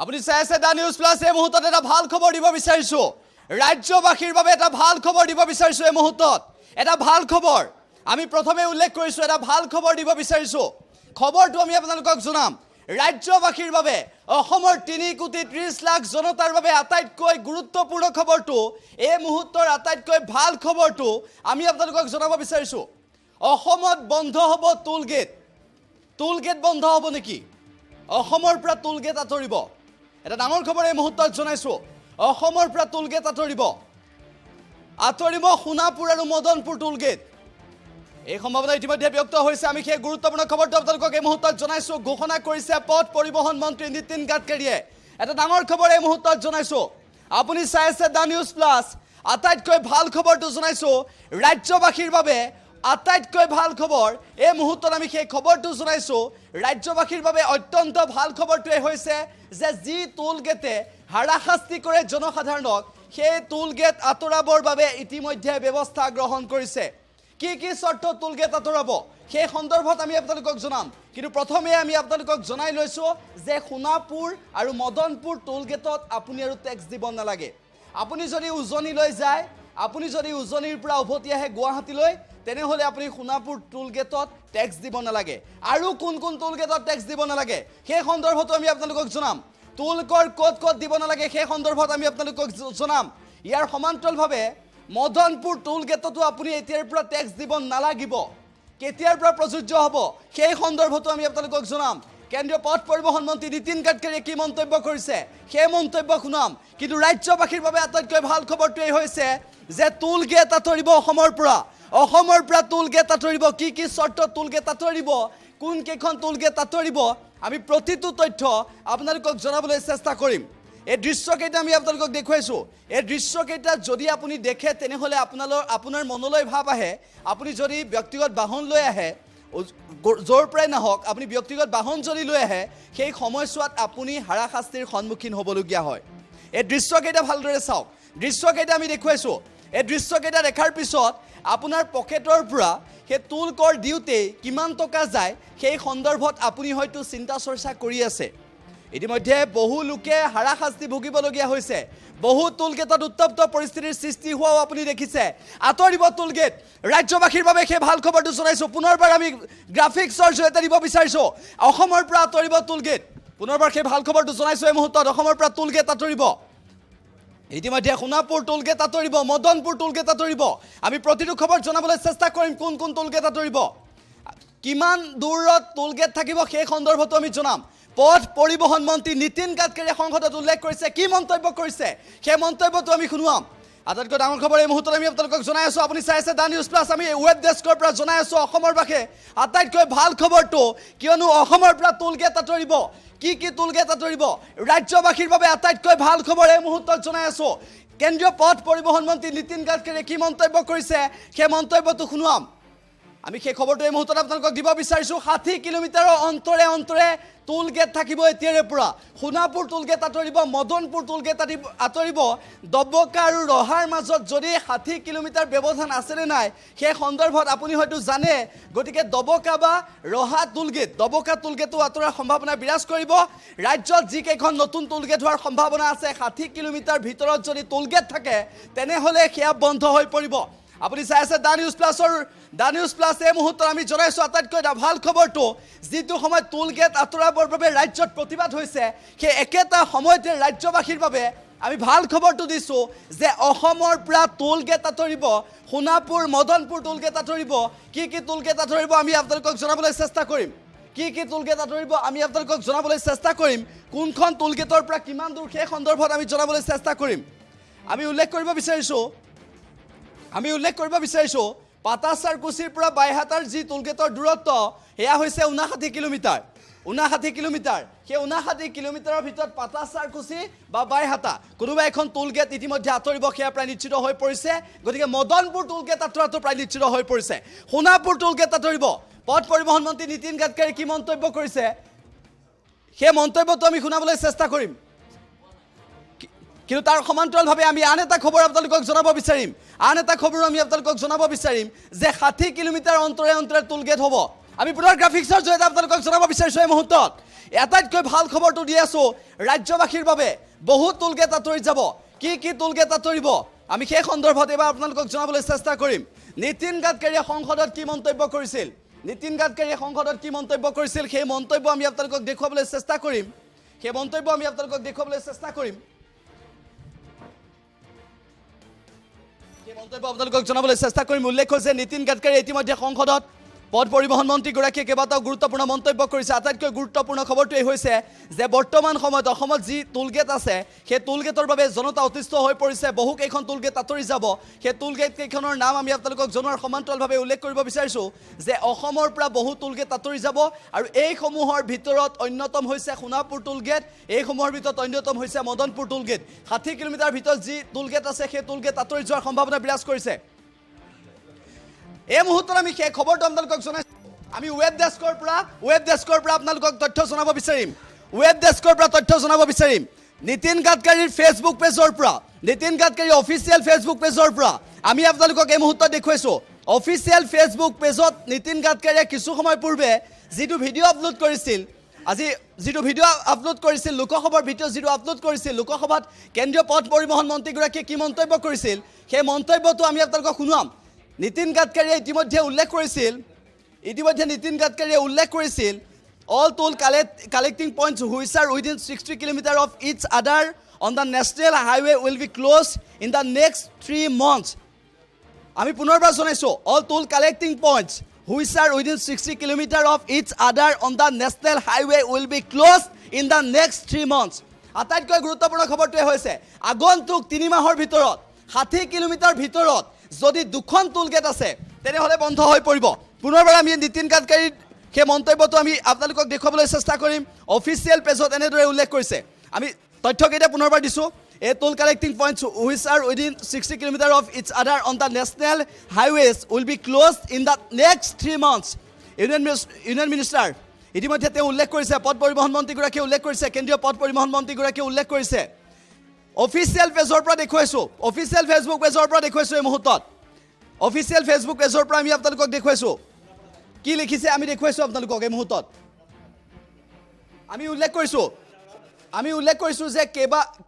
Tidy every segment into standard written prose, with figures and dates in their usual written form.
আপুনি চাই আছে দা নিউজ প্লাস এই মুহূৰ্তত এটা ভাল খবৰ দিব বিচাৰিছো ৰাজ্যবাসীৰ বাবে এটা ভাল খবৰ দিব বিচাৰিছো এই মুহূৰ্তত এটা ভাল খবৰ আমি প্ৰথমে উল্লেখ কৰিছো এটা ভাল খবৰ দিব বিচাৰিছো খবৰটো আমি আপোনালোকক জনাম ৰাজ্যবাসীৰ বাবে অসমৰ 3 কোটি 30 লাখ জনতাৰ বাবে আটাইতকৈ গুৰুত্বপূৰ্ণ খবৰটো এই মুহূৰ্তৰ আটাইতকৈ ভাল খবৰটো আমি আপোনালোকক জনাব বিচাৰিছো অসমত বন্ধ হ'ব টুলগেট বন্ধ হ'ব নেকি অসমৰ পৰা টুলগেট আঁতৰিব এটা ডাঙৰ খবৰ এই মুহূৰ্তত জনাইছো অসমৰ পৰা টুলগেট আঁতৰিব সোণাপুৰ আৰু মদনপুৰ টুলগেট এই সম্ভাৱনা ইতিমধ্যে ব্যক্ত হৈছে আমি সেই গুৰুত্বপূৰ্ণ খবৰটো আপোনালোকক এই মুহূৰ্তত জনাইছো ঘোষণা কৰিছে পথ পৰিবহণ মন্ত্ৰী নীতিন গাডকাৰীয়ে এটা ডাঙৰ খবৰ এই মুহূৰ্তত জনাইছো আপুনি চাই আছে দা নিউজ প্লাস আটাইতকৈ ভাল খবৰটো জনাইছো ৰাজ্যবাসীৰ বাবে আটাইতকৈ ভাল খবৰ এই মুহূৰ্তত আমি সেই খবৰটো জনাইছো ৰাজ্যবাসীৰ বাবে অত্যন্ত ভাল খবৰটো হৈছে যে জি টুলগেটে হাৰাশাস্তি কৰে জনসাধাৰণক সেই টুলগেট আঁতৰাবৰ বাবে ইতিমধ্যে ব্যৱস্থা গ্ৰহণ কৰিছে কি শৰ্ত টুলগেট আঁতৰাব সেই সন্দৰ্ভত আমি আপোনালোকক জনাম কিন্তু প্ৰথমে আমি আপোনালোকক জনাই লৈছো যে সোণাপুৰ আৰু মদনপুৰ টুলগেটত আপুনি আৰু টেক্স দিব নালাগে আপুনি যদি উজনি লৈ যায় আপুনি যদি উজনিৰ পৰা উভতি আহে গুৱাহাটীলৈ তেনেহলে আপুনি সোণাপুৰ টুলগেটত টেক্স দিব নালাগে আৰু কোন টুলগেটত টেক্স দিব নালাগে সেই সন্দৰ্ভত আমি আপোনালোকক জনাম টুলকৰ ক'ত দিব নালাগে সেই সন্দৰ্ভত আমি আপোনালোকক জনাম ইয়াৰ সমান্তৰালভাৱে মদনপুৰ টুলগেটতো আপুনি এতিয়াৰ পৰা টেক্স দিব নালাগিব কেতিয়াৰ পৰা প্ৰযোজ্য হ'ব সেই সন্দৰ্ভতো আমি আপোনালোকক জনাম কেন্দ্ৰীয় পথ পৰিবহণ মন্ত্ৰী নীতিন গাডকাৰীয়ে কি মন্তব্য কৰিছে সেই মন্তব্য শুনাম কিন্তু ৰাজ্যবাসীৰ বাবে আটাইতকৈ ভাল খবৰটো এই হৈছে যে টুলগেট আঁতৰিব অসমৰ পৰা টুলগেট আঁতৰিব কি শৰ্ত টুলগেট আঁতৰিব কোন কেইখন টুলগেট আঁতৰিব আমি প্ৰতিটো তথ্য আপোনালোকক জনাবলৈ চেষ্টা কৰিম এই দৃশ্যকেইটা আমি আপোনালোকক দেখুৱাইছো এই দৃশ্যকেইটা যদি আপুনি দেখে তেনেহলে আপোনাৰ মনলৈ ভাৱ আহে আপুনি যদি ব্যক্তিগত বাহন লৈ আহে জোৰ প্ৰায় নহওক আপুনি ব্যক্তিগত বাহন যদি লৈ আহে সেই সময়ছোৱাত আপুনি হাৰাশাস্তিৰ সন্মুখীন হ'বলগীয়া হয় এই দৃশ্যকেইটা ভালদৰে চাওক দৃশ্যকেইটা আমি দেখুৱাইছো এই দৃশ্যকেইটা দেখাৰ পিছত আপোনাৰ পকেটৰ পৰা সেই টুলকৰ দিওঁতে কিমান টকা যায় সেই সন্দৰ্ভত আপুনি হয়তো চিন্তা চৰ্চা কৰি আছে ইতিমধ্যে বহু লোকে হাৰাশাস্তি ভুগিবলগীয়া হৈছে বহু টুলগেটত উত্তপ্ত পৰিস্থিতিৰ সৃষ্টি হোৱাও আপুনি দেখিছে আঁতৰিব টুলগেট ৰাজ্যবাসীৰ বাবে সেই ভাল খবৰটো জনাইছো পুনৰবাৰ আমি গ্ৰাফিক্সৰ জৰিয়তে দিব বিচাৰিছো অসমৰ পৰা আঁতৰিব টুলগেট পুনৰবাৰ সেই ভাল খবৰটো জনাইছো এই মুহূৰ্তত অসমৰ পৰা টুলগেট আঁতৰিব ইতিমধ্যে সোণাপুৰ টুলগেট আঁতৰিব মদনপুৰ টুলগেট আঁতৰিব আমি প্ৰতিটো খবৰ জনাবলৈ চেষ্টা কৰিম কোন টুলগেট আঁতৰিব কিমান দূৰত টুলগেট থাকিব সেই সন্দৰ্ভতো আমি জনাম পথ পৰিবহণ মন্ত্ৰী নীতিন গাডকাৰীয়ে সংসদত উল্লেখ কৰিছে কি মন্তব্য কৰিছে সেই মন্তব্যটো আমি শুনুৱাম আটাইতকৈ ডাঙৰ খবৰ এই মুহূৰ্তত আমি আপোনালোকক জনাই আছো আপুনি চাই আছে দা নিউজ প্লাস আমি ৱেব ডেস্কৰ পৰা জনাই আছো অসমৰ বাবে আটাইতকৈ ভাল খবৰটো কিয়নো অসমৰ পৰা টুলগেট আঁতৰিব কি টুলগেট আঁতৰিব ৰাজ্যবাসীৰ বাবে আটাইতকৈ ভাল খবৰ এই মুহূৰ্তত জনাই আছো কেন্দ্ৰীয় পথ পৰিবহণ মন্ত্ৰী নীতিন গাডকাৰীয়ে কি মন্তব্য কৰিছে সেই মন্তব্যটো শুনুৱাম আমি সেই খবৰটো এই মুহূৰ্তত আপোনালোকক দিব বিচাৰিছো 60 কিলোমিটাৰৰ অন্তৰে টুলগেট থাকিব এতিয়াৰে পৰা সোণাপুৰ টুলগেট আঁতৰিব মদনপুৰ টুলগেট আঁতৰিব দবকা আৰু ৰহাৰ মাজত যদি 60 কিলোমিটাৰ ব্যৱধান আছে নে নাই সেই সন্দৰ্ভত আপুনি হয়তো জানে গতিকে দবকা বা ৰহা দবকা টুলগেটো আঁতৰাৰ সম্ভাৱনা বিৰাজ কৰিব ৰাজ্যত যি কেইখন নতুন টুলগেট হোৱাৰ সম্ভাৱনা আছে 60 কিলোমিটাৰ ভিতৰত যদি টুলগেট থাকে তেনেহলে সেয়া বন্ধ হৈ পৰিব আপুনি চাই আছে দা নিউজ প্লাস এই মুহূৰ্তত আমি জনাইছো আটাইতকৈ ভাল খবৰটো যিটো সময়ত টুলগেট আঁতৰাবৰ বাবে ৰাজ্যত প্ৰতিবাদ হৈছে সেই একেটা সময়তে ৰাজ্যবাসীৰ বাবে আমি ভাল খবৰটো দিছো যে অসমৰ পৰা টুলগেট আঁতৰিব সোণাপুৰ মদনপুৰ টুলগেট আঁতৰিব কি টুলগেট আঁতৰিব আমি আপোনালোকক জনাবলৈ চেষ্টা কৰিম কি টুলগেট আঁতৰিব আমি আপোনালোকক জনাবলৈ চেষ্টা কৰিম কোনখন টুলগেটৰ পৰা কিমান দূৰ সেই সন্দৰ্ভত আমি জনাবলৈ চেষ্টা কৰিম আমি উল্লেখ কৰিব বিচাৰিছো পাটাচাৰকুছিৰ পৰা বাইহাটাৰ যি টুলগেটৰ দূৰত্ব সেয়া হৈছে 59 কিলোমিটাৰ সেই 59 কিলোমিটাৰৰ ভিতৰত পাটাচাৰকুছি বা বাইহাটা কোনোবা এখন টুলগেট ইতিমধ্যে আঁতৰিব সেয়া প্ৰায় নিশ্চিত হৈ পৰিছে গতিকে মদনপুৰ টুলগেট আঁতৰাটো প্ৰায় নিশ্চিত হৈ পৰিছে সোণাপুৰ টুলগেট আঁতৰিব পথ পৰিবহণ মন্ত্ৰী নীতিন গাডকাৰী কি মন্তব্য কৰিছে সেই মন্তব্যটো আমি শুনাবলৈ চেষ্টা কৰিম কিন্তু তাৰ সমান্তৰালভাৱে আমি আন এটা খবৰ আপোনালোকক জনাব বিচাৰিম যে 60 কিলোমিটাৰ অন্তৰে টুলগেট হ'ব আমি পুনৰ গ্ৰাফিক্সৰ জৰিয়তে আপোনালোকক জনাব বিচাৰিছোঁ এই মুহূৰ্তত এটাইতকৈ ভাল খবৰটো দি আছোঁ ৰাজ্যবাসীৰ বাবে বহুত টোলগেট আঁতৰি যাব কি টোলগেট আঁতৰিব আমি সেই সন্দৰ্ভত এবাৰ আপোনালোকক জনাবলৈ চেষ্টা কৰিম নীতিন গাডকাৰীয়ে সংসদত কি মন্তব্য কৰিছিল নীতিন গাডকাৰীয়ে সংসদত কি মন্তব্য কৰিছিল সেই মন্তব্য আমি আপোনালোকক দেখুৱাবলৈ চেষ্টা কৰিম সেই মন্তব্য আমি আপোনালোকক দেখুৱাবলৈ চেষ্টা কৰিম মন্তব্য আপোনালোকক জনাবলৈ চেষ্টা কৰিম উল্লেখ হৈছে নীতিন গাডকাৰী ইতিমধ্যে সংসদত পথ পৰিবহন মন্ত্ৰীগৰাকীয়ে কেইবাটাও গুৰুত্বপূৰ্ণ মন্তব্য কৰিছে আটাইতকৈ গুৰুত্বপূৰ্ণ খবৰটো এই হৈছে যে বৰ্তমান সময়ত অসমত যি টোলগেট আছে সেই টোলগেটৰ বাবে জনতা অতিষ্ঠ হৈ পৰিছে বহু কেইখন টোলগেট আঁতৰি যাব সেই টোলগেট কেইখনৰ নাম আমি আপোনালোকক জনোৱাৰ সমান্তৰালভাৱে উল্লেখ কৰিব বিচাৰিছোঁ যে অসমৰ পৰা বহু টোলগেট আঁতৰি যাব আৰু এইসমূহৰ ভিতৰত অন্যতম হৈছে সোণাপুৰ টোলগেট এইসমূহৰ ভিতৰত অন্যতম হৈছে মদনপুৰ টোলগেট 60 কিলোমিটাৰ ভিতৰত যি টোলগেট আছে সেই টোলগেট আঁতৰি যোৱাৰ সম্ভাৱনা বিৰাজ কৰিছে এই মুহূৰ্তত আমি সেই খবৰটো আপোনালোকক জনাইছোঁ আমি ৱেব ডেস্কৰ পৰা আপোনালোকক তথ্য জনাব বিচাৰিম ৱেব ডেস্কৰ পৰা তথ্য জনাব বিচাৰিম নীতিন গাডকাৰীৰ ফেচবুক পেজৰ পৰা নীতিন গাডকাৰীৰ অফিচিয়েল ফেচবুক পেজৰ পৰা আমি আপোনালোকক এই মুহূৰ্তত দেখুৱাইছোঁ অফিচিয়েল ফেচবুক পেজত নীতিন গাডকাৰীয়ে কিছু সময় পূৰ্বে যিটো ভিডিঅ' আপলোড কৰিছিল আজি যিটো ভিডিঅ' আপলোড কৰিছিল লোকসভাৰ ভিডিঅ' যিটো আপলোড কৰিছিল লোকসভাত কেন্দ্ৰীয় পথ পৰিবহন মন্ত্ৰীগৰাকীয়ে কি মন্তব্য কৰিছিল সেই মন্তব্যটো আমি আপোনালোকক শুনাম নীতিন গাডকাৰীয়ে ইতিমধ্যে নীতিন গাডকাৰীয়ে উল্লেখ কৰিছিল all toll collecting points which are within 60 kilometers of each other on the national highway will be closed in the next 3 months আমি পুনৰবাৰ জনাইছোঁ all toll collecting points which are within 60 kilometers of each other on the national highway will be closed in the next 3 months আটাইতকৈ গুৰুত্বপূৰ্ণ খবৰটোৱে হৈছে আগন্তুক 3 মাহৰ ভিতৰত 60 kilometre ভিতৰত যদি দুখন টোলগেট আছে তেনেহ'লে বন্ধ হৈ পৰিব পুনৰবাৰ আমি নীতিন গাডকাৰীৰ সেই মন্তব্যটো আমি আপোনালোকক দেখুৱাবলৈ চেষ্টা কৰিম অফিচিয়েল পেজত এনেদৰে উল্লেখ কৰিছে আমি তথ্যকেইটা পুনৰবাৰ দিছোঁ এই toll collecting points which are within 60 kilometres of its other on the national highways will be closed in the next 3 months union minister ইতিমধ্যে তেওঁ উল্লেখ কৰিছে পথ পৰিবহন মন্ত্ৰীগৰাকীয়ে উল্লেখ কৰিছে কেন্দ্ৰীয় পথ পৰিবহন মন্ত্ৰীগৰাকীয়ে উল্লেখ কৰিছে অফিচিয়েল পেজৰ পৰা দেখুৱাইছোঁ অফিচিয়েল ফেচবুক পেজৰ পৰা দেখুৱাইছোঁ এই মুহূৰ্তত অফিচিয়েল ফেচবুক পেজৰ পৰা আমি আপোনালোকক দেখুৱাইছোঁ কি লিখিছে আমি দেখুৱাইছোঁ আপোনালোকক এই মুহূৰ্তত আমি উল্লেখ কৰিছোঁ যে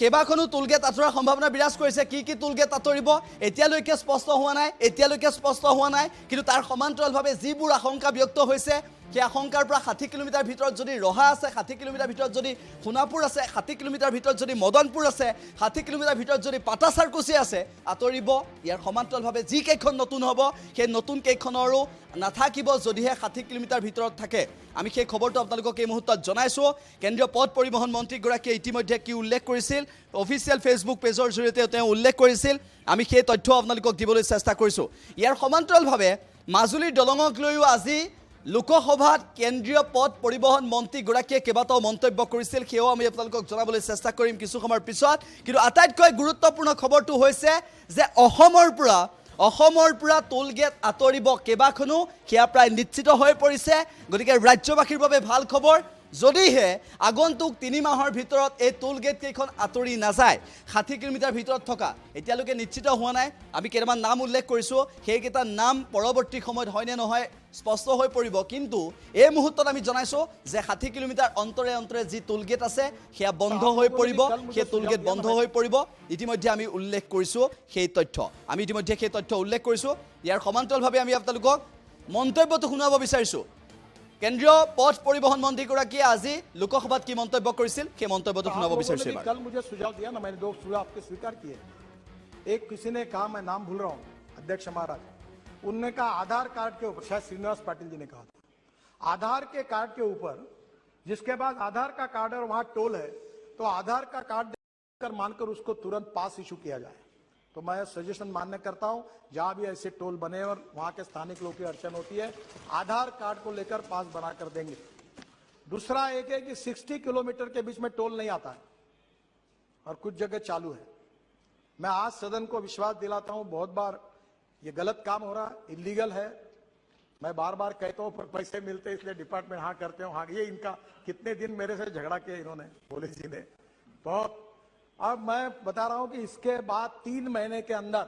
কেইবাখনো টোলগেট আঁতৰাৰ সম্ভাৱনা বিৰাজ কৰিছে কি টোলগেট আঁতৰিব এতিয়ালৈকে স্পষ্ট হোৱা নাই কিন্তু তাৰ সমান্তৰালভাৱে যিবোৰ আশংকা ব্যক্ত হৈছে সেই আশংকাৰ পৰা 60 কিলোমিটাৰ ভিতৰত যদি ৰহা আছে 60 কিলোমিটাৰ ভিতৰত যদি সোণাপুৰ আছে 60 কিলোমিটাৰ ভিতৰত যদি মদনপুৰ আছে 60 কিলোমিটাৰ ভিতৰত যদি পাটাচাৰকুচি আছে আঁতৰিব ইয়াৰ সমান্তৰালভাৱে যি কেইখন নতুন হ'ব সেই নতুন কেইখনৰো নাথাকিব যদিহে 60 কিলোমিটাৰ ভিতৰত থাকে আমি সেই খবৰটো আপোনালোকক এই মুহূৰ্তত জনাইছোঁ কেন্দ্ৰীয় পথ পৰিবহন মন্ত্ৰীগৰাকীয়ে ইতিমধ্যে কি উল্লেখ কৰিছিল অফিচিয়েল ফেচবুক পেজৰ জৰিয়তে তেওঁ উল্লেখ কৰিছিল আমি সেই তথ্য আপোনালোকক দিবলৈ চেষ্টা কৰিছোঁ ইয়াৰ সমান্তৰালভাৱে মাজুলীৰ দলঙক লৈও আজি লোকসভাত কেন্দ্ৰীয় পথ পৰিবহন মন্ত্ৰীগৰাকীয়ে কেইবাটাও মন্তব্য কৰিছিল সেয়াও আমি আপোনালোকক জনাবলৈ চেষ্টা কৰিম কিছু সময়ৰ পিছত কিন্তু আটাইতকৈ গুৰুত্বপূৰ্ণ খবৰটো হৈছে যে অসমৰ পৰা টোলগেট আঁতৰিব কেইবাখনো সেয়া প্ৰায় নিশ্চিত হৈ পৰিছে গতিকে ৰাজ্যবাসীৰ বাবে ভাল খবৰ যদিহে আগন্তুক 3 মাহৰ ভিতৰত এই টোলগেট কেইখন আঁতৰি নাযায় 60 কিলোমিটাৰ ভিতৰত থকা এতিয়ালৈকে নিশ্চিত হোৱা নাই আমি কেইটামান নাম উল্লেখ কৰিছোঁ সেইকেইটা নাম পৰৱৰ্তী সময়ত হয়নে নহয় স্পষ্ট হৈ পৰিব কিন্তু এই মুহূৰ্তত আমি জনাইছোঁ যে 60 কিলোমিটাৰ অন্তৰে যি টোলগেট আছে সেয়া বন্ধ হৈ পৰিব সেই টোলগেট বন্ধ হৈ পৰিব ইতিমধ্যে আমি উল্লেখ কৰিছোঁ সেই তথ্য উল্লেখ কৰিছোঁ ইয়াৰ সমান্তৰালভাৱে আমি আপোনালোকক মন্তব্যটো শুনাব বিচাৰিছোঁ কেন্দ্ৰীয় পথ পৰিবহন মন্ত্ৰীগৰাকীয়ে আজি লোকসভাত কি মন্তব্য কৰিছিল সেই মন্তব্যটো শুনাব বিচাৰিছোঁ कल मुझे सुझाव दिया ना मैंने 2 सुझाव आपके स्वीकार किए एक किसी ने कहा मैं नाम भूल रहा हूं अध्यक्ष महाराज उन्होंने कहा आधार कार्ड के ऊपर शायद श्रीनिवास पाटिल जी ने कहा था आधार के कार्ड के ऊपर जिसके बाद आधार का कार्ड और वहां टोल है तो आधार का कार्ड देकर मानकर उसको तुरंत पास इशू किया जाए तो मैं सजेशन मान्य करता हूं जहां भी ऐसे टोल बने और वहां के स्थानिक लोगों की अड़चन होती है आधार कार्ड को लेकर पास बनाकर देंगे दूसरा एक है कि 60 किलोमीटर के बीच में टोल नहीं आता है और कुछ जगह चालू है मैं आज सदन को विश्वास दिलाता हूं बहुत बार ये गलत काम हो रहा है इलीगल है मैं बार बार कहता हूं पर पैसे मिलते इसलिए डिपार्टमेंट हाँ करते हो हाँ ये इनका कितने दिन मेरे से झगड़ा किया इन्होंने पुलिस जी ने बहुत अब मैं बता रहा हूं कि इसके बाद 3 महीने के अंदर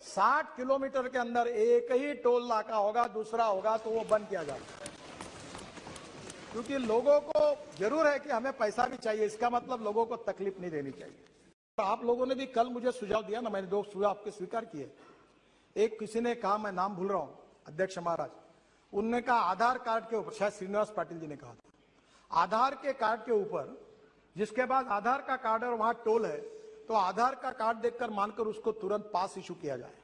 60 किलोमीटर के अंदर एक ही टोल नाका होगा दूसरा होगा तो वो बंद किया जाएगा क्योंकि लोगों को जरूर है कि हमें पैसा भी चाहिए, इसका मतलब लोगों को तकलीफ नहीं देनी चाहिए। तो आप लोगों ने भी कल मुझे सुझाव दिया ना, मैंने 2 सुझाव आपके स्वीकार किए। एक किसी ने कहा, मैं नाम भूल रहा हूं, अध्यक्ष महाराज, उनने कहा आधार कार्ड के ऊपर, शायद श्रीनिवास पाटिल जी ने कहा था, आधार के कार्ड के ऊपर, जिसके बाद आधार का कार्ड है और वहां टोल है, तो आधार का कार्ड देखकर मानकर उसको तुरंत पास इशू किया जाए।